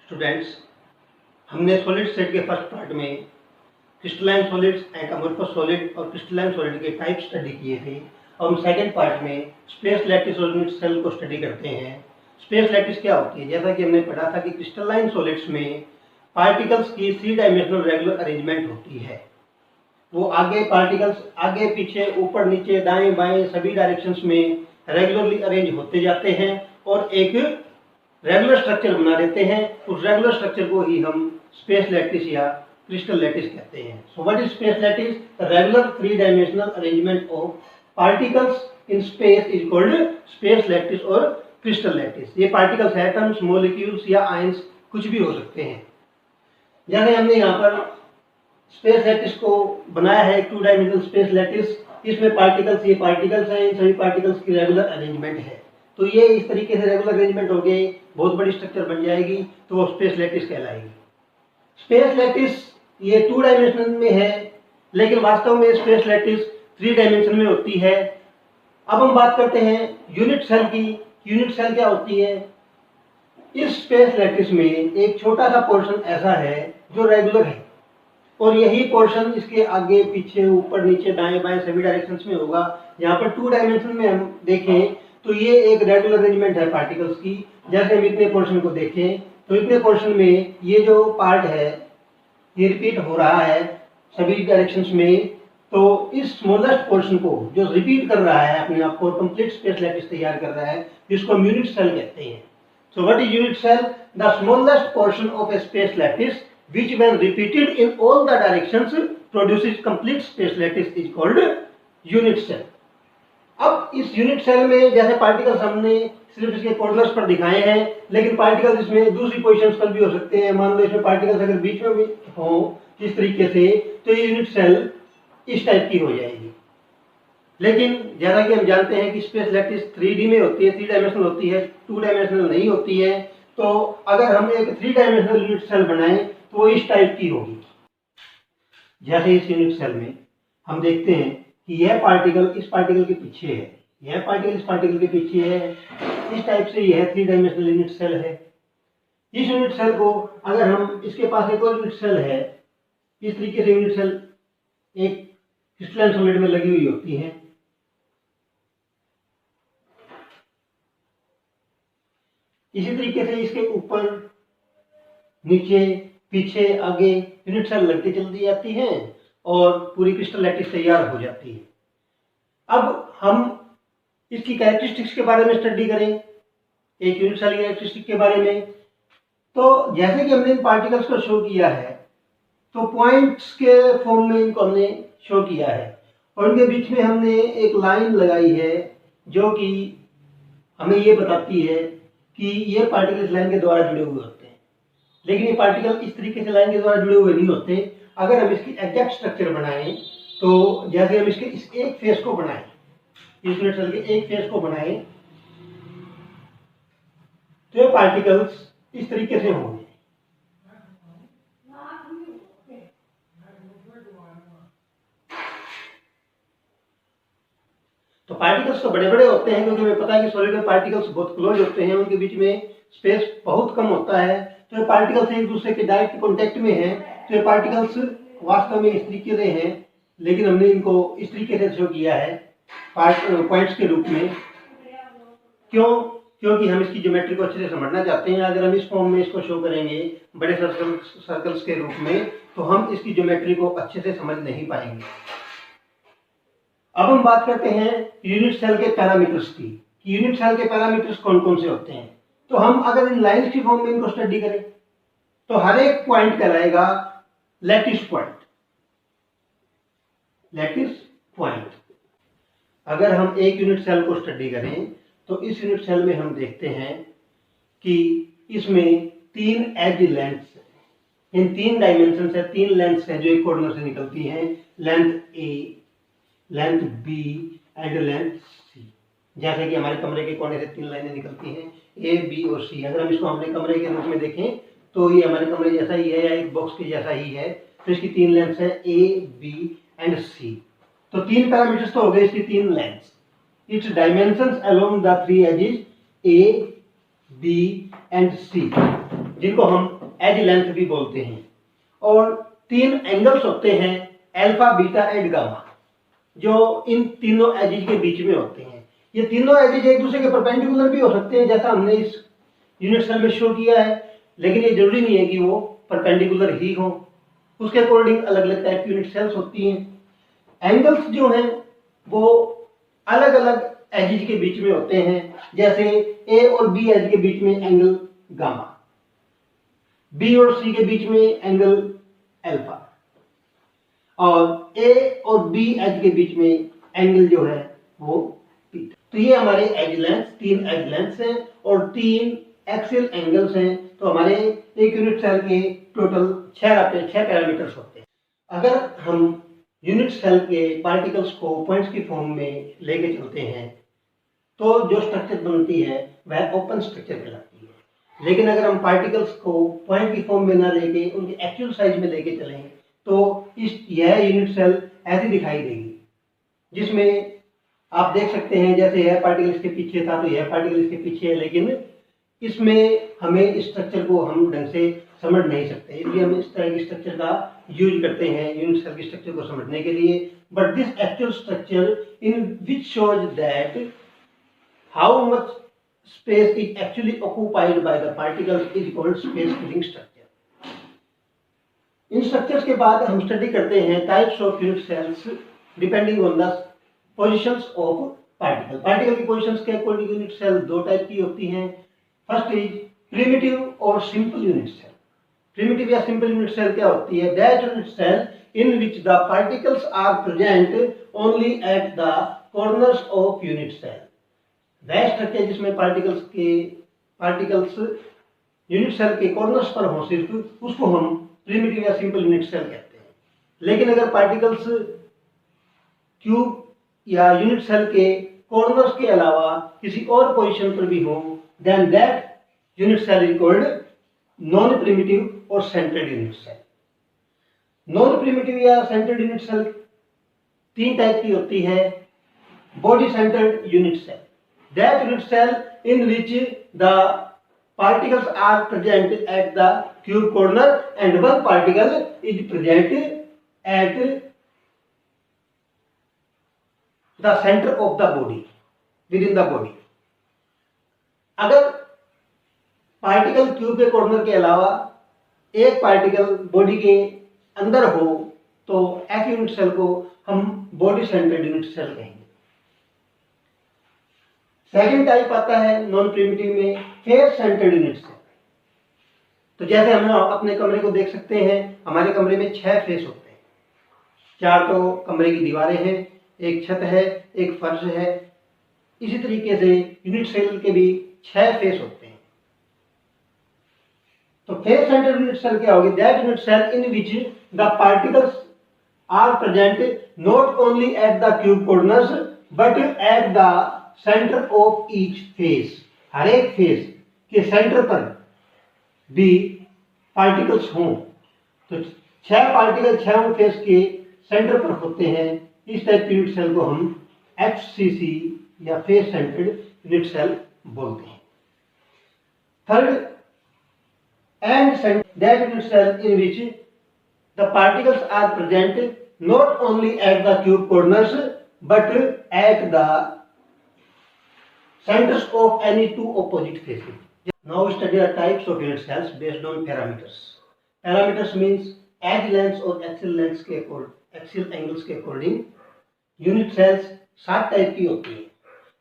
Students, हमने solid set के first part में crystalline solids and amorphous solid और क्रिस्टलाइन सॉलिड के टाइप स्टडी किए थे। अब हम सेकंड पार्ट में स्पेस लैटिस और यूनिट सेल को स्टडी करते हैं। स्पेस लैटिस क्या होती है? जैसा कि हमने पढ़ा था कि क्रिस्टलाइन सॉलिड्स में पार्टिकल्स की 3 डायमेंशनल रेगुलर अरेंजमेंट होती है। वो आगे पार्टिकल्स आगे पीछे ऊपर नीचे दाएं बाएं सभी डायरेक्शंस में रेगुलरली अरेंज होते जाते हैं और एक रेगुलर स्ट्रक्चर बना देते हैं। उस रेगुलर स्ट्रक्चर को ही हम स्पेस लैटिस या क्रिस्टल लैटिस कहते हैं। So what is space lattice? The regular 3 dimensional arrangement of particles in space is called space lattice और क्रिस्टल लैटिस। ये पार्टिकल्स, एटम्स, मॉलिक्यूल्स या आयंस कुछ भी हो सकते हैं। जैसे हमने यहाँ पर स्पेस लैटिस को बनाया है, 2 डायमेंशनल स्पेस लैटिस। इसमें पार्टिकल्स, ये पार्टिकल्स हैं, इन सभी पार्टिकल्स की रेगुलर अरेंजमेंट है। तो ये इस तरीके से रेगुलर अरेंजमेंट हो गई, बहुत बड़ी स्ट्रक्चर बन जाएगी, तो वो स्पेस लैटिस कहलाएगी। स्पेस लैटिस ये 2 डायमेंशन में है, लेकिन वास्तव में स्पेस लैटिस 3 डायमेंशन में होती है। अब हम बात करते हैं यूनिट सेल की। यूनिट सेल क्या होती है? इस स्पेस लैटिस में एक छोटा सा पोर्शन ऐसा है जो रेगुलर है और यही पोर्शन इसके आगे पीछे ऊपर नीचे दाएं बाएं सभी डायरेक्शंस में होगा। यहाँ पर 2 डायमेंशन में हम देखें तो ये एक रेगुलर अरेंजमेंट है पार्टिकल्स की। जैसे हम इतने पोर्शन को देखें तो इतने पोर्शन में ये जो पार्ट है ये रिपीट हो रहा है सभी डायरेक्शंस में। तो इस स्मॉलेस्ट पोर्शन को जो रिपीट कर रहा है अपने आप को, कंप्लीट स्पेस लैटिस तैयार कर रहा है, जिसको हम यूनिट सेल कहते हैं। So what is unit cell? The smallest portion of a space lattice which when repeated in all the directions produces complete space lattice is called unit cell। अब इस यूनिट सेल में जैसे particles हमने सिर्फ इसके corners पर दिखाए हैं, लेकिन पार्टिकल्स इसमें दूसरी पोजीशंस पर भी हो सकते हैं। मान लो इसमें पार्टिकल्स अगर बीच में भी हो इस तरीके से, तो ये यूनिट सेल इस टाइप की हो जाएगी। लेकिन जैसा कि हम जानते हैं कि स्पेस लैटिस 3D में होती है, 3 डायमेंशनल होती है, 2 डायमेंशनल नहीं होती है। तो अगर हम एक 3 डायमेंशनल यूनिट सेल बनाएं तो वो इस टाइप की होगी। जैसे इस यूनिट सेल में हम देखते हैं कि यह पार्टिकल इस पार्टिकल के पीछे है, यह पार्टिकल इस पार्टिकल के पीछे है। इस टाइप से यह 3 डायमेंशनल यूनिट सेल है। इस यूनिट सेल को अगर हम, इसके पास एक और यूनिट सेल है, इस तरीके से यूनिट सेल एक क्रिस्टलाइन सॉलिड में लगी हुई होती है। इसी तरीके से इसके ऊपर नीचे पीछे आगे यूनिट सेल लगती चलती जाती हैं और पूरी क्रिस्टल लैटिस तैयार हो जाती है। अब हम इसकी कैरेक्टरिस्टिक्स के बारे में स्टडी करें, एक यूनिट सेल की कैरेक्टरिस्टिक के बारे में। तो जैसे कि हमने इन पार्टिकल्स को शो किया है, तो पॉइंट्स के फॉर्म में इनको हमने शो किया है और इनके बीच में हमने एक लाइन लगाई है जो कि हमें ये बताती है कि ये पार्टिकल इस लाइन के द्वारा जुड़े हुए होते हैं। लेकिन ये पार्टिकल इस तरीके से लाइन के द्वारा जुड़े हुए नहीं होते। अगर हम इसकी एग्जैक्ट स्ट्रक्चर बनाएं, तो जैसे हम इसके इस एक फेस को बनाएं, इस यूनिट सेल के एक फेस को बनाएं, तो ये पार्टिकल्स इस तरीके से होंगे। तो पार्टिकल्स तो बड़े बड़े होते हैं, क्योंकि हमें पता है कि सॉलिड में पार्टिकल्स बहुत क्लोज होते हैं, उनके बीच में स्पेस बहुत कम होता है। तो ये पार्टिकल्स एक दूसरे के डायरेक्ट कांटेक्ट में हैं। तो ये पार्टिकल्स वास्तव में इस तरीके से हैं, लेकिन हमने इनको इस तरीके से शो किया है पॉइंट्स के रूप में। क्यों? क्योंकि हम इसकी ज्योमेट्री को अच्छे से समझना चाहते हैं। अगर हम इस फॉर्म में इसको शो करेंगे बड़े सर्कल्स के रूप में, तो हम इसकी ज्योमेट्री को अच्छे से समझ नहीं पाएंगे। अब हम बात करते हैं यूनिट सेल के पैरामीटर्स की। यूनिट सेल के पैरामीटर्स कौन कौन से होते हैं। तो हम अगर इन लाइंस की फॉर्म में इनको स्टडी करें, तो हर एक पॉइंट कहलाएगा लैटिस पॉइंट। Lattice point. अगर हम एक यूनिट सेल को स्टडी करें, तो इस यूनिट सेल में हम देखते हैं कि इसमें 3 एज लेंथ्स, इन 3 डायमेंशन से 3 लेंथ्स हैं जो एक कॉर्नर से निकलती हैं। Length A, length B and length C. जैसे कि हमारे कमरे के कोने से 3 लाइनें निकलती हैं, ए, बी और सी। अगर हम इसको अपने कमरे के रूप में देखें तो ये हमारे कमरे जैसा ही है या एक बॉक्स के जैसा ही है। तो इसकी 3 लेंथ्स है, ए, बी एंड सी। तो 3 पैरामीटर्स तो हो गए इसकी 3 lengths. Its dimensions along the 3 axes A, B and C. जिनको हम एज लेंथ भी बोलते हैं, और 3 एंगल्स होते हैं अल्फा, बीटा एंड गामा, जो इन तीनों एजेज के बीच में होते हैं। ये तीनों एजेज एक दूसरे के परपेंडिकुलर भी हो सकते हैं, जैसा हमने इस यूनिट सेल में शो किया है, लेकिन ये जरूरी नहीं है कि वो परपेंडिकुलर ही हो, उसके अकॉर्डिंग अलग अलग टाइप की यूनिट सेल्स होती हैं। एंगल्स जो हैं वो अलग अलग एजेज के बीच में होते हैं, जैसे ए और बी एज के बीच में एंगल गामा, बी और सी के बीच में एंगल अल्फा, और ए और बी एज के बीच में एंगल जो है वो बीटा। तो ये हमारे एज लेंथ, 3 एज लेंथ्स हैं और 3 एक्सियल एंगल्स हैं। तो हमारे एक यूनिट सेल के टोटल 6 पैरामीटर्स होते हैं। अगर हम यूनिट सेल के पार्टिकल्स को पॉइंट्स की फॉर्म में लेके चलते हैं तो जो स्ट्रक्चर बनती है वह ओपन स्ट्रक्चर कहलाती है। लेकिन अगर हम पार्टिकल्स को पॉइंट की फॉर्म में ना लेके उनके एक्चुअल साइज में लेके चलें तो यह यूनिट सेल ऐसी दिखाई देगी, जिसमें आप देख सकते हैं जैसे यह पार्टिकल इसके पीछे था तो यह पार्टिकल इसके पीछे है, लेकिन इसमें हमें इस स्ट्रक्चर को हम ढंग से समझ नहीं सकते, इसलिए हम इस तरह की स्ट्रक्चर का यूज करते हैं यूनिट सेल की स्ट्रक्चर को समझने के लिए। But this actual structure in which shows that how much space is actually occupied by the particles is called space filling structure. इन स्ट्रक्चर्स के बाद हम स्टडी करते हैं types of unit cells depending on the positions of particle. Particle की positions के according unit cell 2 type की होती हैं। फर्स्ट इज प्रिमिटिव और सिंपल यूनिट सेल। प्रिमिटिव या सिंपल यूनिट सेल क्या होती है? That unit cell in which the particles are present only at the corners of unit cell. वह स्ट्रक्चर जिसमें पार्टिकल्स यूनिट सेल के कॉर्नर्स पर हो सिर्फ, उसको हम प्रिमिटिव या सिंपल यूनिट सेल कहते हैं। लेकिन अगर पार्टिकल्स क्यूब या यूनिट सेल के कॉर्नर्स के अलावा किसी और पोजीशन पर भी हो, then that unit cell is called non primitive और centred unit cell. Non primitive या सेंटर्ड यूनिट सेल 3 टाइप की होती है। Body centred unit cell, that unit cell in which the particles are present at the cube corner and one particle is present at the center of the body, within the body. अगर particle cube के corner के अलावा एक particle body के अंदर हो तो ऐसे यूनिट सेल को हम बॉडी सेंटर्ड यूनिट सेल कहेंगे। सेकेंड टाइप आता है नॉन प्रिमिटिव में फेस सेंटर्ड यूनिट सेल। तो जैसे हम अपने कमरे को देख सकते हैं, हमारे कमरे में 6 फेस होते हैं। 4 तो कमरे की दीवारें हैं, एक छत है, एक फर्श है। इसी तरीके से यूनिट सेल के भी 6 फेस होते हैं। तो फेस सेंटर्ड यूनिट सेल क्या होगी? That unit cell in which the particles are present not only at the cube corners but at the centre of each face. हर एक फेस के सेंटर पर भी पार्टिकल्स हों। तो 6 पार्टिकल 6 फेस के सेंटर पर होते हैं। इस टाइप की यूनिट सेल को हम FCC या फेस सेंटर्ड यूनिट सेल बोलते हैं। Third and that unit cell in which the particles are present not only at the cube corners but at the centers of any 2 opposite faces. Now we study the types of unit cells based on parameters. Parameters means edge lengths और axial lengths के axial angles के according unit cells 7 type की होती है।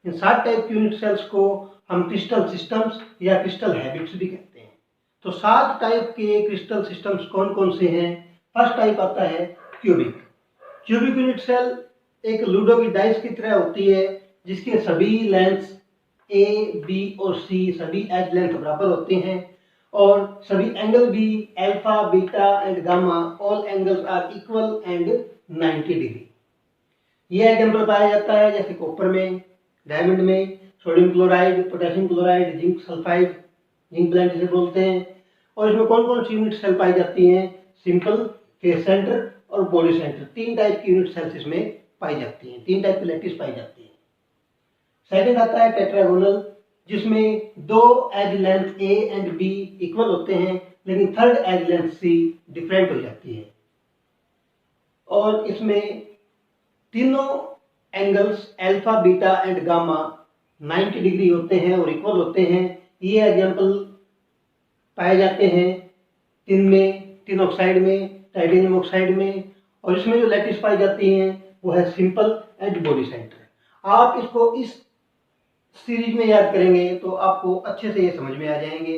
इन 7 type की unit sales को हम crystal systems या क्रिस्टल हैबिट्स भी कहते हैं। तो 7 टाइप के क्रिस्टल सिस्टम्स कौन कौन से हैं? फर्स्ट टाइप आता है क्यूबिक। क्यूबिक यूनिट सेल एक लूडो की डाइस की तरह होती है, जिसके सभी लेंथ्स A, B और C सभी एज लेंथ बराबर होते हैं और सभी एंगल भी alpha, beta and gamma all angles are equal and 90 degree. यह एग्जाम्पल पाया जाता है जैसे कॉपर में, डायमंड में, sodium chloride, potassium chloride, zinc sulphide, zinc blende जिसे बोलते हैं। और इसमें कौन कौन सी यूनिट सेल पाई जाती हैं? सिंपल, फेस सेंटर और बॉडी सेंटर। 3 टाइप की यूनिट सेल्स इसमें पाई जाती हैं, 3 टाइप की लैटिस पाई जाती है। सेकंड आता है टेट्रागोनल जिसमें दो edge length A and B equal होते हैं, लेकिन third edge length C different हो जाती है। और इसमें तीनों angles alpha, beta and gamma 90 degree होते हैं और इक्वल होते हैं। ये एग्जाम्पल पाए जाते हैं टिन ऑक्साइड में, टाइटेनियम ऑक्साइड में। और इसमें जो लैटिस पाई जाती हैं वो है सिंपल एंड बॉडी सेंटर। आप इसको इस सीरीज में याद करेंगे तो आपको अच्छे से ये समझ में आ जाएंगे।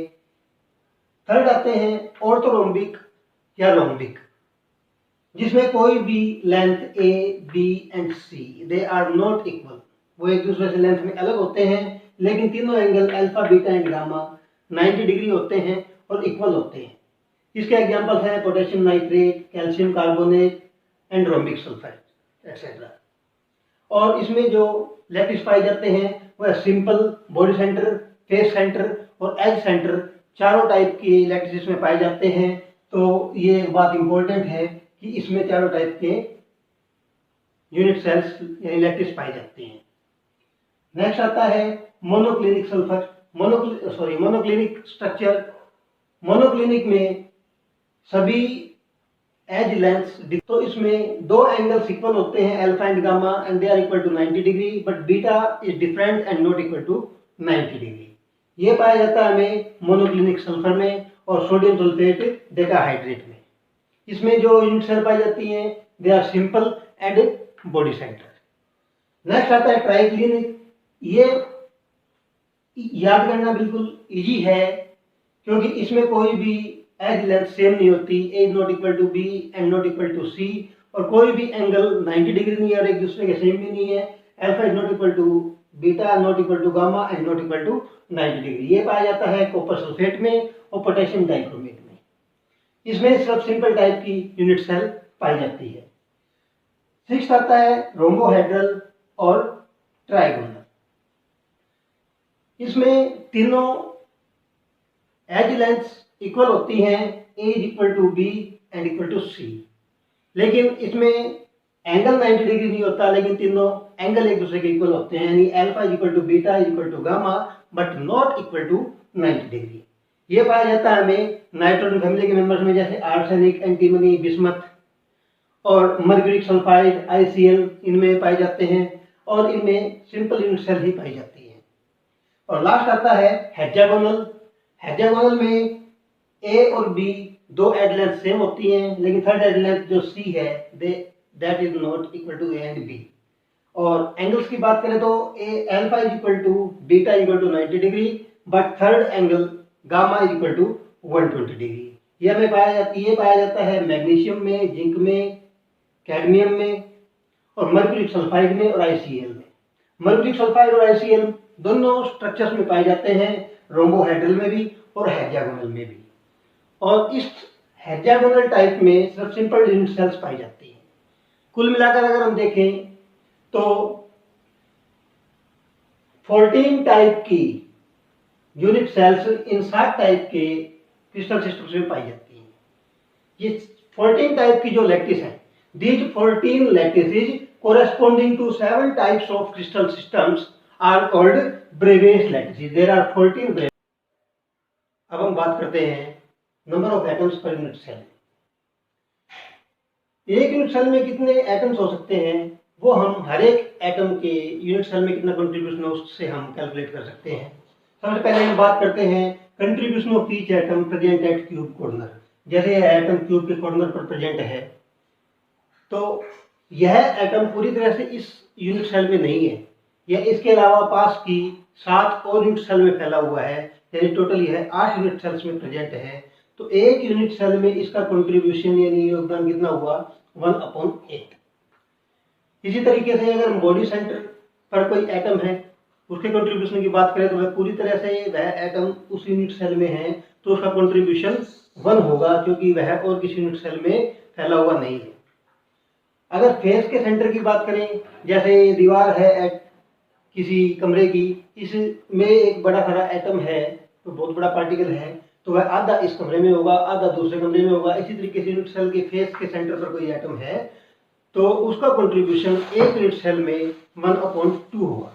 थर्ड आते हैं ऑर्थोरोम्बिक या रोम्बिक, जिसमें कोई भी length A, B and C they are not equal, वो एक दूसरे से लेंथ में अलग होते हैं, लेकिन तीनों angle alpha, beta and gamma 90 degree होते हैं और इक्वल होते हैं। इसके एग्जांपल हैं potassium nitrate, calcium carbonate and rhombic sulphide etcetera. और इसमें जो लैटिस पाए जाते हैं वह simple, body centre, face centre और एज सेंटर, चारों टाइप की लैटिस इसमें पाए जाते हैं। तो ये बात इंपॉर्टेंट है कि इसमें चारों टाइप के यूनिट सेल्स यानी लैटिस पाई जाती हैं। नेक्स्ट आता है monoclinic sulphur, monoclinic structure. Monoclinic में सभी एज लेंथ्स, तो इसमें दो एंगल्स इक्वल होते हैं alpha and gamma and they are equal to 90 degree, but beta is different and not equal to 90 degree. ये पाया जाता है हमें मोनोक्लिनिक सल्फर में और सोडियम सल्फेट डेकाहाइड्रेट में। इसमें जो यूनिट सेल पाई जाती हैं they are simple and body centre. Next आता है ट्राइक्लिनिक। ये याद करना बिल्कुल इजी है क्योंकि इसमें कोई भी एज लेंथ सेम नहीं होती, A is not equal to B and not equal to C, और कोई भी एंगल 90 डिग्री नहीं है और एक दूसरे के सेम भी नहीं है। Alpha is not equal to beta, not equal to gamma and not equal to 90 degree. ये पाया जाता है कॉपर सल्फेट में और पोटेशियम डाइक्रोमेट में। इसमें सब सिंपल टाइप की यूनिट सेल पाई जाती है। सिक्स्थ आता है रोम्बोहेड्रल और ट्राइगोनल। इसमें तीनों एज लेंथ्स इक्वल होती हैं, A is equal to B and equal to C, लेकिन इसमें एंगल 90 डिग्री नहीं होता, लेकिन तीनों एंगल एक दूसरे के इक्वल होते हैं, यानी alpha is equal to beta is equal to gamma but not equal to 90 degree. ये पाया जाता है हमें नाइट्रोजन फैमिली के मेंबर्स में, जैसे आर्सेनिक, एंटीमनी, बिस्मथ और मर्क्यूरिक सल्फाइड, ICl इनमें पाए जाते हैं और इनमें सिंपल यूनिट सेल ही पाई जाती है। और लास्ट आता है हेक्सागोनल। हेक्सागोनल में ए और बी दो एज लेंथ सेम होती हैं, लेकिन थर्ड एज लेंथ जो सी है that is not equal to A and B. और एंगल्स की बात करें तो a alpha is equal to beta equal to 90 degree, but third angle gamma is equal to 120 degree. ये पाया जाता है मैग्नीशियम में, जिंक में, कैडमियम में और मर्क्यूरिक सल्फाइड में और ICl में। मर्क्यूरिक सल्फाइड और ICl दोनों स्ट्रक्चर्स में पाए जाते हैं, रोम्बोहेड्रल में भी और हेक्सागोनल में भी। और इस हेक्सागोनल टाइप में सिर्फ सिंपल यूनिट सेल्स पाई जाती हैं। कुल मिलाकर अगर हम देखें तो 14 टाइप की यूनिट सेल्स इन 7 टाइप के क्रिस्टल सिस्टम्स में पाई जाती हैं। ये 14 टाइप की जो लैटिस है, these 14 lattices corresponding to 7 types of crystal systems are called Bravais lattices. There are 14 Bravais. अब हम बात करते हैं number of atoms per unit cell. एक यूनिट सेल में कितने एटम्स हो सकते हैं वो हम हर एक एटम के यूनिट सेल में कितना कंट्रीब्यूशन है उससे हम कैलकुलेट कर सकते हैं। सबसे पहले हम बात करते हैं contribution of each atom present at cube corner. जैसे यह एटम क्यूब के कॉर्नर पर प्रेजेंट है, तो यह एटम पूरी तरह से इस यूनिट सेल में नहीं है, यह इसके अलावा पास की 7 और यूनिट सेल में फैला हुआ है, यानी टोटल यह 8 यूनिट सेल्स में प्रेजेंट है। तो एक यूनिट सेल में इसका कंट्रीब्यूशन यानी योगदान कितना हुआ 1/8। इसी तरीके से अगर बॉडी सेंटर पर कोई एटम है उसके कंट्रीब्यूशन की बात करें तो वह पूरी तरह से वह एटम उस यूनिट सेल में है तो उसका कंट्रीब्यूशन 1 होगा, क्योंकि वह और किसी यूनिट सेल में फैला हुआ नहीं है। अगर फेस के सेंटर की बात करें, जैसे दीवार है किसी कमरे की, इसमें एक बड़ा सारा एटम है तो बहुत बड़ा पार्टिकल है, तो वह आधा इस कमरे में होगा, आधा दूसरे कमरे में होगा। इसी तरीके से यूनिट सेल के फेस के सेंटर पर कोई एटम है तो उसका कंट्रीब्यूशन एक यूनिट सेल में 1/2 होगा।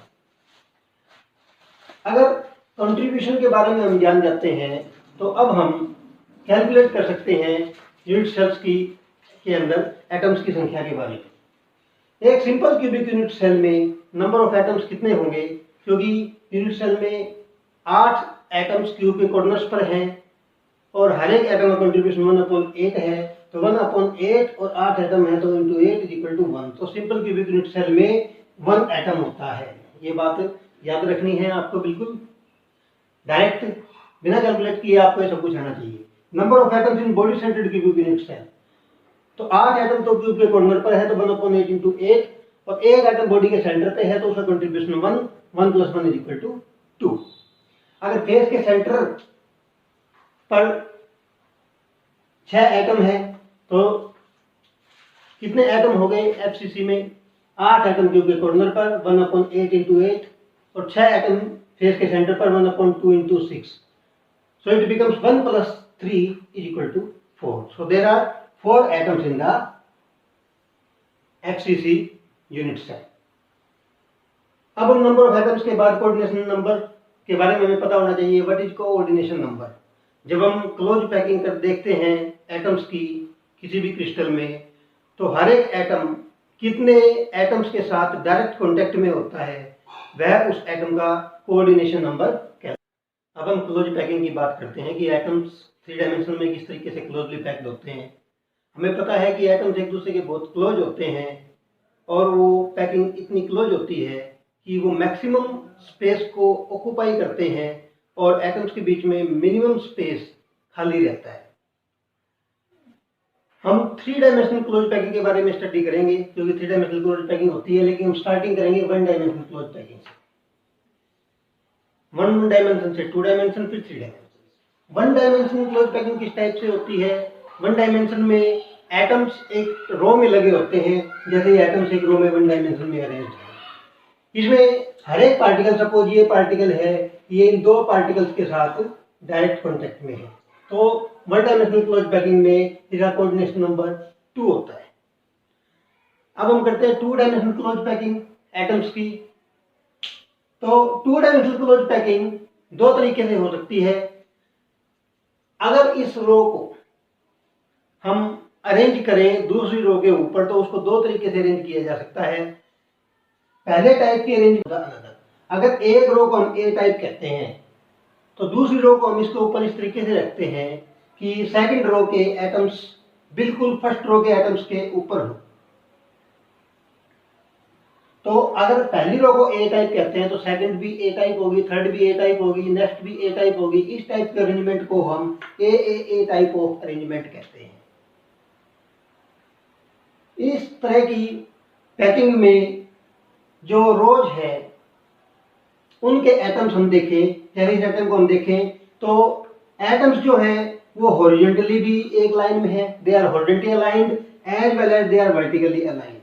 अगर कंट्रीब्यूशन के बारे में हम जान जाते हैं तो अब हम कैलकुलेट कर सकते हैं यूनिट सेल्स की के अंदर एटम्स की संख्या के बारे में। एक सिंपल क्यूबिक यूनिट सेल में नंबर ऑफ एटम्स कितने होंगे, क्योंकि यूनिट सेल में 8 एटम्स क्यूबिक कॉर्नर्स पर हैं और हर एक एटम का कंट्रीब्यूशन 1/8 है, तो 1/8 और 8 एटम है तो इंटू 8 इज इक्वल टू 1। तो सिंपल क्यूबिक यूनिट सेल में 1 एटम होता है। ये बात याद रखनी है आपको, बिल्कुल डायरेक्ट बिना कैलकुलेट किए आपको ये सब कुछ आना चाहिए। Number of atoms in body centred cubic unit cell, तो 8 एटम तो क्यूब के कॉर्नर पर है तो 1/8 इंटू 8, और एक एटम बॉडी के सेंटर पे है तो उसका कंट्रीब्यूशन 1, 1 + 1 इज इक्वल टू 2। अगर फेस के सेंटर पर 6 एटम है तो कितने एटम हो गए एफसीसी में, 8 एटम क्यूब के कॉर्नर पर 1/8 इंटू 8 और 6 एटम फेस के सेंटर पर 1/2 into 6, so it becomes 1 + 3 is equal to 4. So there are 4 atoms in the FCC unit cell. अब हम नंबर ऑफ एटम्स के बाद कोऑर्डिनेशन नंबर के बारे में हमें पता होना चाहिए। What is coordination number? जब हम क्लोज पैकिंग कर देखते हैं एटम्स की किसी भी क्रिस्टल में, तो हर एक एटम कितने एटम्स के साथ डायरेक्ट कांटेक्ट में होता है, वह उस एटम का कोऑर्डिनेशन नंबर कहलाता है। अब हम क्लोज पैकिंग की बात करते हैं कि एटम्स 3 डायमेंशन में किस तरीके से क्लोजली पैक्ड होते हैं। हमें पता है कि एटम्स एक दूसरे के बहुत क्लोज होते हैं और वो पैकिंग इतनी क्लोज होती है कि वो मैक्सिमम स्पेस को ऑक्यूपाई करते हैं और एटम्स के बीच में मिनिमम स्पेस खाली रहता है। हम 3 डायमेंशनल क्लोज पैकिंग के बारे में स्टडी करेंगे, क्योंकि 3 डायमेंशनल क्लोज पैकिंग होती है, लेकिन हम स्टार्टिंग करेंगे 1 डायमेंशनल क्लोज पैकिंग से। 1 डायमेंशन से 2 डायमेंशन, फिर 3 डायमेंशन। 1 डायमेंशनल क्लोज पैकिंग किस टाइप से होती है? 1 डायमेंशन में एटम्स एक रो में लगे होते हैं, जैसे ये एटम्स एक रो में 1 डायमेंशन में अरेंज है। इसमें हर एक पार्टिकल, सपोज ये पार्टिकल है, ये इन 2 पार्टिकल्स के साथ डायरेक्ट कॉन्टेक्ट में है, तो 1 डायमेंशनल क्लोज पैकिंग में इसका कोऑर्डिनेशन नंबर 2 होता है। अब हम करते हैं 2 डायमेंशनल क्लोज पैकिंग एटम्स की। तो 2 डायमेंशनल क्लोज पैकिंग 2 तरीके से हो सकती है। अगर इस रो को हम अरेंज करें दूसरी रो के ऊपर, तो उसको 2 तरीके से अरेंज किया जा सकता है। पहले टाइप की अरेंज अलग। अगर एक रो को हम ए टाइप कहते हैं तो दूसरी रो को हम इसके ऊपर इस तरीके से रखते हैं कि सेकंड रो के एटम्स बिल्कुल फर्स्ट रो के एटम्स के ऊपर हो। तो अगर पहली रो को ए टाइप कहते हैं तो सेकंड भी ए टाइप होगी, थर्ड भी ए टाइप होगी, नेक्स्ट भी ए टाइप होगी। इस टाइप के अरेंजमेंट को हम ए टाइप ऑफ अरेंजमेंट कहते हैं। इस तरह की पैकिंग में जो रोज है उनके एटम्स हम देखें, जैसे इस एटम को हम देखें तो एटम्स जो है वो हॉरिजॉन्टली भी एक लाइन में है, they are horizontally aligned as well as they are vertically aligned.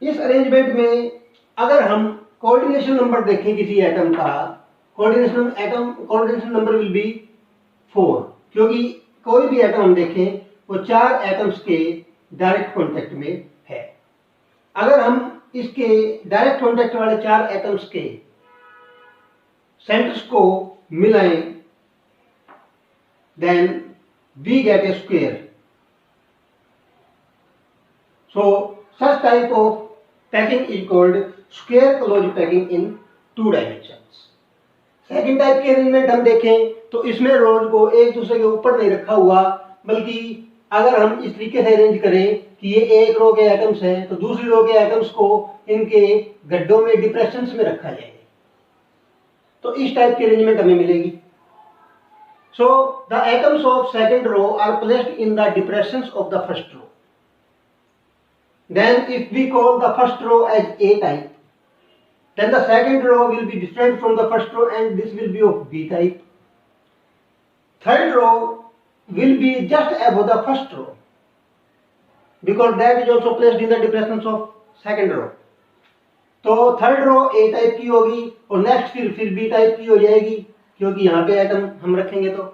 इस अरेंजमेंट में अगर हम कोऑर्डिनेशन नंबर देखें किसी एटम का, कोऑर्डिनेशन नंबर विल बी 4, क्योंकि कोई भी एटम हम देखें वो 4 एटम्स के डायरेक्ट कांटेक्ट में है। अगर हम इसके डायरेक्ट कांटेक्ट वाले 4 एटम्स के सेंटर्स को मिलाएं, then we get a square. So such type of packing is called square closed packing in 2 dimensions. Second type की अरेंजमेंट हम देखें तो इसमें रोज को एक दूसरे के ऊपर नहीं रखा हुआ, बल्कि अगर हम इस तरीके से अरेंज करें कि ये एक रो के एटम्स हैं तो दूसरी रो के एटम्स को इनके गड्ढों में डिप्रेशंस में रखा जाए, तो इस टाइप की अरेंजमेंट हमें मिलेगी। So the atoms of second row are placed in the depressions of the first row. Then if we call the first row as A type, then the second row will be different from the first row and this will be of B type. Third row will be just above the first row because that is also placed in the depressions of second row. तो third row A type की होगी और next फिर B type की हो जाएगी, क्योंकि यहाँ पे एटम हम रखेंगे। तो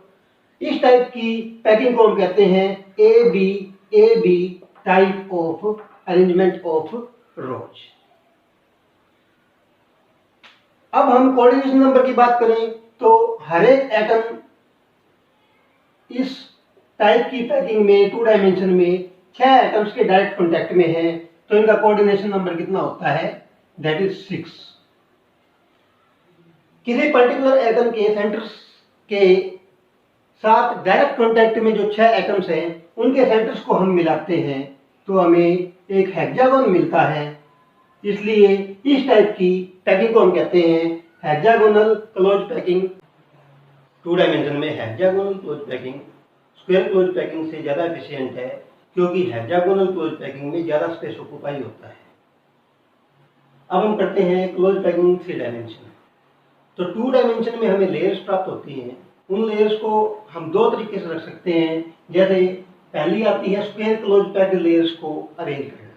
इस टाइप की पैकिंग को हम कहते हैं A B type of arrangement of rows. अब हम कोऑर्डिनेशन नंबर की बात करें तो हर एक एटम इस टाइप की पैकिंग में 2 डायमेंशन में 6 एटम्स के डायरेक्ट कांटेक्ट में है, तो इनका कोऑर्डिनेशन नंबर कितना होता है, दैट इज 6। किसी पर्टिकुलर एटम के सेंटर्स के साथ डायरेक्ट कांटेक्ट में जो 6 एटम्स हैं उनके सेंटर्स को हम मिलाते हैं तो हमें एक हेक्सागोन मिलता है। इसलिए इस टाइप की पैकिंग को हम कहते हैं हेक्सागोनल क्लोज पैकिंग। 2 डायमेंशन में hexagonal close packing square close packing से ज़्यादा एफिशिएंट है, क्योंकि हेक्सागोनल क्लोज पैकिंग में ज़्यादा स्पेस ऑक्यूपाई होता है। अब हम करते हैं क्लोज पैकिंग 3 डायमेंशन। तो 2 डायमेंशन में हमें लेयर्स प्राप्त होती हैं। उन लेयर्स को हम 2 तरीके से रख सकते हैं। जैसे पहली आती है स्क्वायर क्लोज पैक्ड लेयर्स को अरेंज करना।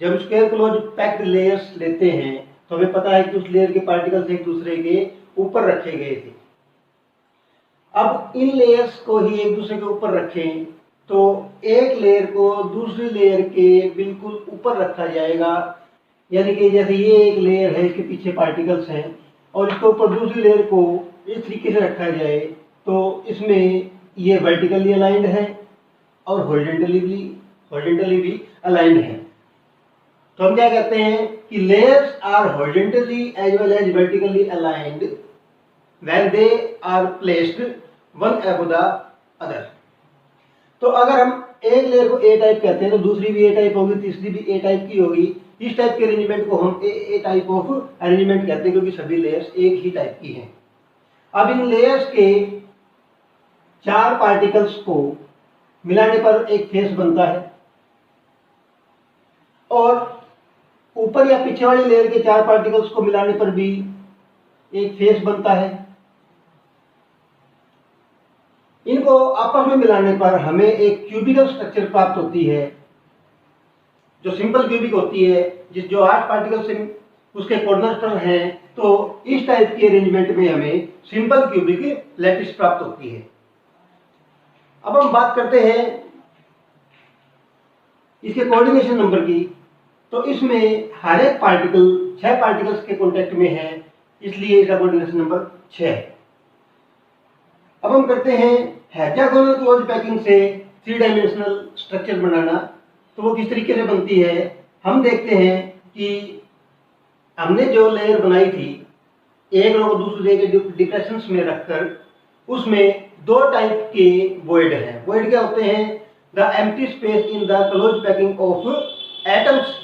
जब स्क्वायर क्लोज पैक्ड लेयर्स लेते हैं तो हमें पता है कि उस लेयर के पार्टिकल्स एक दूसरे के ऊपर रखे गए थे। अब इन लेयर्स को ही एक दूसरे के ऊपर रखें तो एक लेयर को दूसरी लेयर के बिल्कुल ऊपर रखा जाएगा। यानी कि जैसे ये एक लेयर है, इसके पीछे पार्टिकल्स हैं और इसके ऊपर दूसरी लेयर को इस तरीके से रखा जाए तो इसमें ये वर्टिकली अलाइंड है और हॉरिजॉन्टली भी अलाइंड है। तो हम क्या कहते हैं कि layers are horizontally as well as vertically aligned when they are placed one above the other. तो अगर हम एक लेयर को ए टाइप कहते हैं तो दूसरी भी ए टाइप होगी, तीसरी भी ए टाइप की होगी। इस टाइप के अरेंजमेंट को हम ए टाइप ऑफ अरेंजमेंट कहते हैं, क्योंकि सभी लेयर्स एक ही टाइप की हैं। अब इन लेयर्स के 4 पार्टिकल्स को मिलाने पर एक फेस बनता है और ऊपर या पीछे वाली लेयर के 4 पार्टिकल्स को मिलाने पर भी एक फेस बनता है। इनको आपस में मिलाने पर हमें एक क्यूबिकल स्ट्रक्चर प्राप्त होती है, जो सिंपल क्यूबिक होती है, जो 8 पार्टिकल से उसके कॉर्नर पर हैं। तो इस टाइप के अरेंजमेंट में हमें सिंपल क्यूबिक लैटिस प्राप्त होती है। अब हम बात करते हैं इसके कोऑर्डिनेशन नंबर की। तो इसमें हर एक पार्टिकल 6 पार्टिकल्स के कॉन्टेक्ट में है, इसलिए इसका कोऑर्डिनेशन नंबर 6 है। अब हम करते हैं हेक्सागोनल क्लोज पैकिंग से 3 डायमेंशनल स्ट्रक्चर बनाना। तो वो किस तरीके से बनती है, हम देखते हैं कि हमने जो लेयर बनाई थी एक रो को दूसरे रे के डिप्रेशंस में रखकर उसमें 2 टाइप के वॉइड हैं। वॉइड क्या होते हैं, the empty space in the close packing of atoms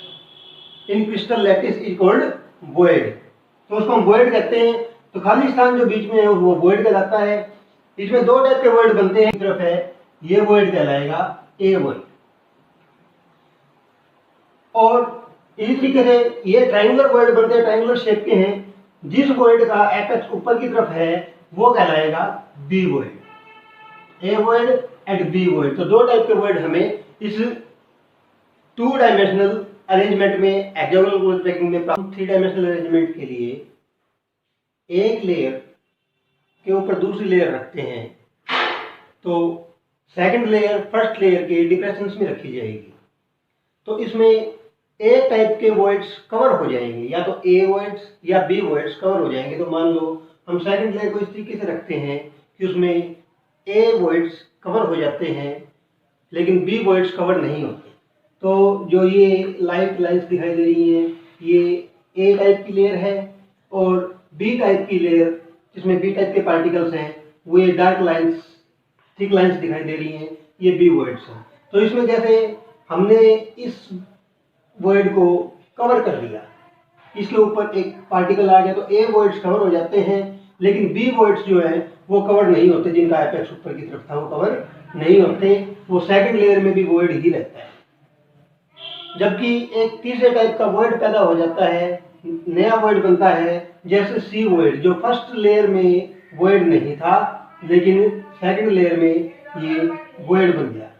in crystal lattice is called void. तो उसको हम वॉइड कहते हैं। तो खाली स्थान जो बीच में है वो वॉइड कहलाता है। इसमें 2 टाइप के वॉइड बनते हैं। एक तरफ है ये वॉइड कहलाएगा ए वॉइड, और इसी तरीके से ये ट्रायंगुलर वॉइड बनते हैं, ट्रायंगुलर शेप के हैं। जिस वॉइड का एपेक्स ऊपर की तरफ है वो कहलाएगा be void, A void and be void. तो 2 टाइप के वॉइड हमें इस 2 डायमेंशनल अरेंजमेंट में हेक्सागोनल क्लोज पैकिंग में प्राप्त। 3 डायमेंशनल अरेंजमेंट के लिए एक लेयर के ऊपर दूसरी लेयर रखते हैं तो सेकंड लेयर फर्स्ट लेयर के डिप्रेशंस में रखी जाएगी। तो इसमें ए टाइप के वॉइड्स कवर हो जाएंगे, या तो ए वॉइड्स या बी वॉइड्स कवर हो जाएंगे। तो मान लो हम सेकंड लेयर को इस तरीके से रखते हैं कि उसमें ए वॉइड्स कवर हो जाते हैं लेकिन बी वॉइड्स कवर नहीं होते। तो जो ये लाइट लाइंस दिखाई दे रही हैं ये ए टाइप की लेयर है, और बी टाइप की लेयर जिसमें बी टाइप के पार्टिकल्स हैं वो ये डार्क लाइंस थिक लाइंस दिखाई दे रही हैं, ये बी वॉइड्स हैं। तो इसमें जैसे हमने इस वॉइड को कवर कर दिया, इसके ऊपर एक पार्टिकल आ गया तो ए वॉइड्स कवर हो जाते हैं, लेकिन बी वॉइड्स जो है वो कवर नहीं होते। जिनका एपेक्स ऊपर की तरफ था वो कवर नहीं होते, वो सेकंड लेयर में भी वॉइड ही रहता है। जबकि एक तीसरे टाइप का वॉइड पैदा हो जाता है, नया वॉइड बनता है, जैसे सी वॉइड, जो फर्स्ट लेयर में वॉइड नहीं था लेकिन सेकंड लेयर में ये वॉइड बन गया।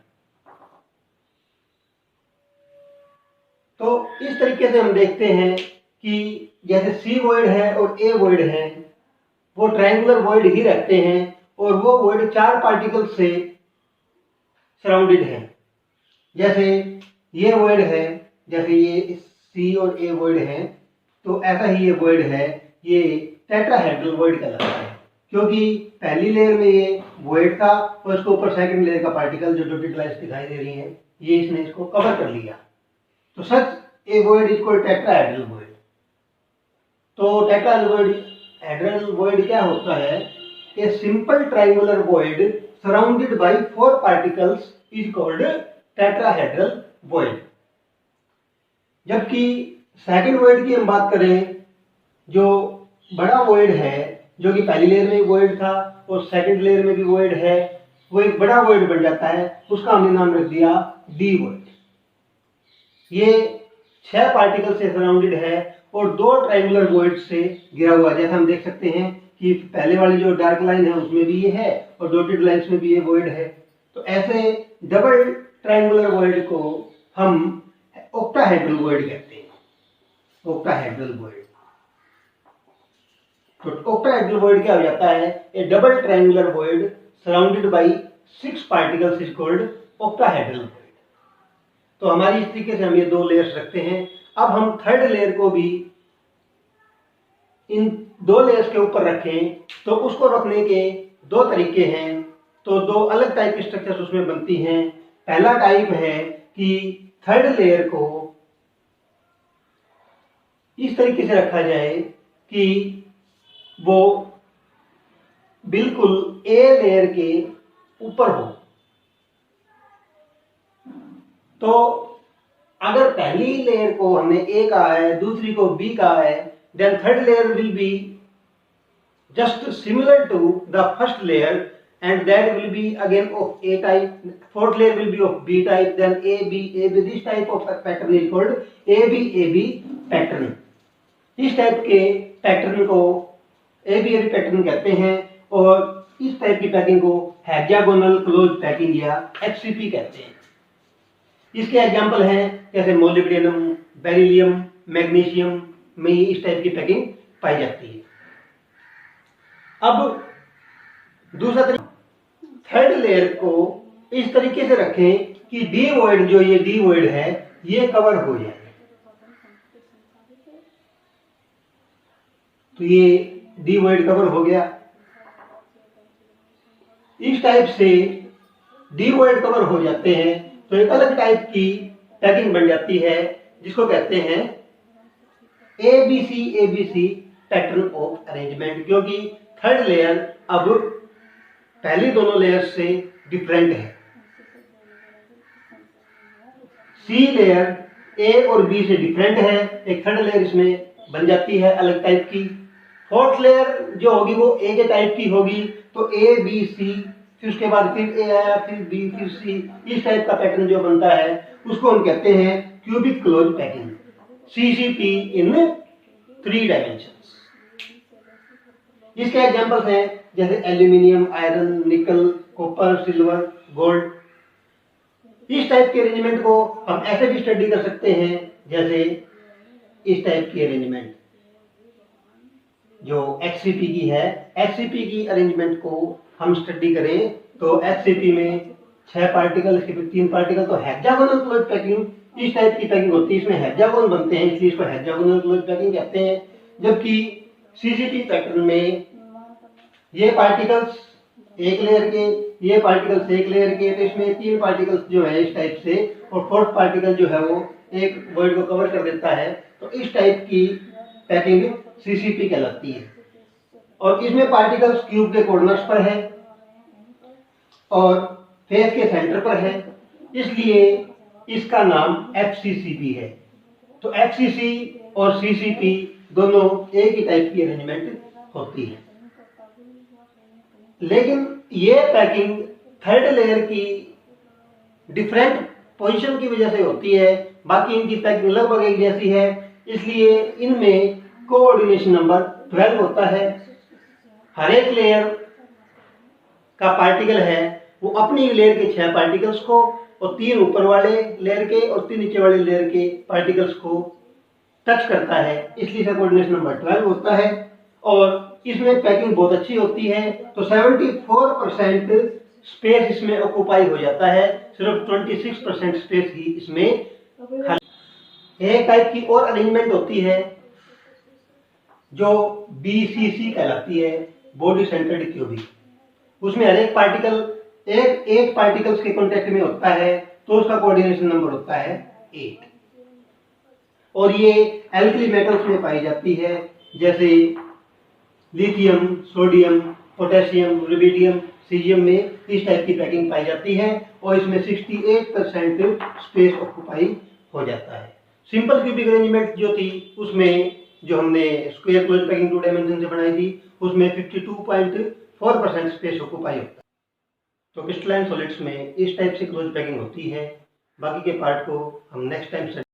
तो इस तरीके से हम देखते हैं कि जैसे सी वॉइड है और ए वॉइड है वो ट्रायंगुलर वॉइड ही रहते हैं, और वो वॉइड 4 पार्टिकल से सराउंडेड है। जैसे ये वॉइड है, जैसे ये सी और ए वॉइड है तो ऐसा ही ये वॉइड है। ये टेट्राहेड्रल वॉइड कहलाता है, क्योंकि पहली लेयर में ये वॉइड था और इसके ऊपर सेकंड लेयर का पार्टिकल जो डॉटेड लाइंस दिखाई दे रही हैं ये इसने इसको कवर कर लिया। तो such a void is called tetrahedral void. तो टेट्राहेड्रल वॉइड क्या होता है? A simple triangular void surrounded by 4 particles is called tetrahedral void. जबकि सेकंड वॉइड की हम बात करें, जो बड़ा वॉइड है जो कि पहली लेयर में वॉइड था और सेकंड लेयर में भी वॉइड है, वो एक बड़ा वॉइड बन जाता है, उसका हमने नाम रख दिया डी वॉइड। ये 6 पार्टिकल से सराउंडेड है और 2 ट्रायंगुलर वॉइड से घिरा हुआ। जैसा हम देख सकते हैं कि पहले वाली जो डार्क लाइन है उसमें भी ये है और डॉटेड लाइंस में भी ये वॉइड है। तो ऐसे डबल ट्रायंगुलर वॉइड को हम ऑक्टाहेड्रल वॉइड कहते हैं। Octahedral void. तो ऑक्टाहेड्रल वॉइड क्या हो जाता है? A double triangular void surrounded bye 6 particles is called octahedral void. तो हमारी इस तरीके से हम ये 2 लेयर्स रखते हैं। अब हम थर्ड लेयर को भी इन 2 लेयर्स के ऊपर रखें तो उसको रखने के 2 तरीके हैं। तो 2 अलग टाइप की स्ट्रक्चर्स उसमें बनती हैं। पहला टाइप है कि थर्ड लेयर को इस तरीके से रखा जाए कि वो बिल्कुल ए लेयर के ऊपर हो। तो अगर पहली लेयर को हमने ए कहा है, दूसरी को बी कहा है, then third layer will be just similar to the first layer and that will be again of A type. Fourth layer will be of B type, then AB. This type of pattern is called AB pattern. इस type के pattern को AB pattern कहते हैं और इस type की packing को hexagonal close packing या HCP कहते हैं। इसके एग्जाम्पल हैं जैसे मोलिब्डेनम, बेरिलियम, मैग्नीशियम में इस टाइप की पैकिंग पाई जाती है। अब दूसरा तरीका, थर्ड लेयर को इस तरीके से रखें कि डी वॉइड, जो ये डी वॉइड है, ये कवर हो जाए। तो ये डी वॉइड कवर हो गया। इस टाइप से डी वॉइड कवर हो जाते हैं तो एक अलग टाइप की पैकिंग बन जाती है जिसको कहते हैं ABC पैटर्न ऑफ अरेंजमेंट, क्योंकि थर्ड लेयर अब पहली दोनों लेयर से डिफरेंट है। सी लेयर ए और बी से डिफरेंट है, एक थर्ड लेयर इसमें बन जाती है अलग टाइप की। फोर्थ लेयर जो होगी वो ए के टाइप की होगी, तो ए बी सी, फिर उसके बाद फिर ए आया, फिर बी, फिर सी, इस टाइप का पैटर्न जो बनता है उसको हम कहते हैं क्यूबिक क्लोज पैकिंग, CCP इन 3 डायमेंशंस। इसके एग्जांपल्स हैं जैसे एल्यूमिनियम, आयरन, निकल, कॉपर, सिल्वर, गोल्ड। इस टाइप के अरेंजमेंट को हम ऐसे भी स्टडी कर सकते हैं जैसे इस टाइप की अरेंजमेंट जो HCP की है। HCP की अरेंजमेंट को हम स्टडी करें तो HCP में 6 पार्टिकल, 3 पार्टिकल, तो हेक्सागोनल क्लोज पैकिंग इस टाइप की पैकिंग होती है। इसमें हेक्सागोन बनते हैं इसलिए इसको हेक्सागोनल क्लोज पैकिंग कहते हैं। जबकि CCP पैटर्न में ये पार्टिकल्स एक लेयर के, ये पार्टिकल्स एक लेयर के, तो इसमें 3 पार्टिकल्स जो है इस टाइप से और फोर्थ पार्टिकल जो है वो एक वॉइड को कवर कर देता है। तो इस टाइप की पैकिंग CCP कहलाती है। और इसमें पार्टिकल्स क्यूब के कॉर्नर्स पर है और फेस के सेंटर पर है, इसलिए इसका नाम FCCP है। तो FCC और CCP दोनों एक ही टाइप की अरेंजमेंट होती है। लेकिन ये पैकिंग थर्ड लेयर की डिफरेंट पोजीशन की वजह से होती है, बाकी इनकी पैकिंग लगभग एक जैसी है, इसलिए इनमें कोऑर्डिनेशन नंबर 12 होता है। हर एक लेयर का पार्टिकल है वो अपनी लेयर के 6 पार्टिकल्स को और 3 ऊपर वाले लेयर के और 3 नीचे वाले लेयर के पार्टिकल्स को टच करता है, इसलिए इसका कोऑर्डिनेशन नंबर 12 होता है। और इसमें पैकिंग बहुत अच्छी होती है, तो 74% स्पेस इसमें ऑक्युपाई हो जाता है, सिर्फ 26% स्पेस ही इसमें खाली। एक टाइप की और अरेंजमेंट होती है जो BCC कहलाती है, बॉडी सेंटर्ड क्यूबिक। उसमें हर एक पार्टिकल एक पार्टिकल्स के कांटेक्ट में होता है तो उसका कोऑर्डिनेशन नंबर होता है 8। और ये एल्कली मेटल्स में पाई जाती है, जैसे lithium, sodium, potassium, rubidium, caesium में इस टाइप की पैकिंग पाई जाती है और इसमें 68% स्पेस ऑक्यूपाई हो जाता है। सिंपल क्यूबिक अरेंजमेंट जो थी उसमें जो हमने स्क्वायर क्लोज पैकिंग 2 डायमेंशन से बनाई थी उसमें 52.4% स्पेस ऑक्यूपाई होता है। तो क्रिस्टलाइन सॉलिड्स में इस टाइप से क्लोज पैकिंग होती है। बाकी के पार्ट को हम नेक्स्ट टाइम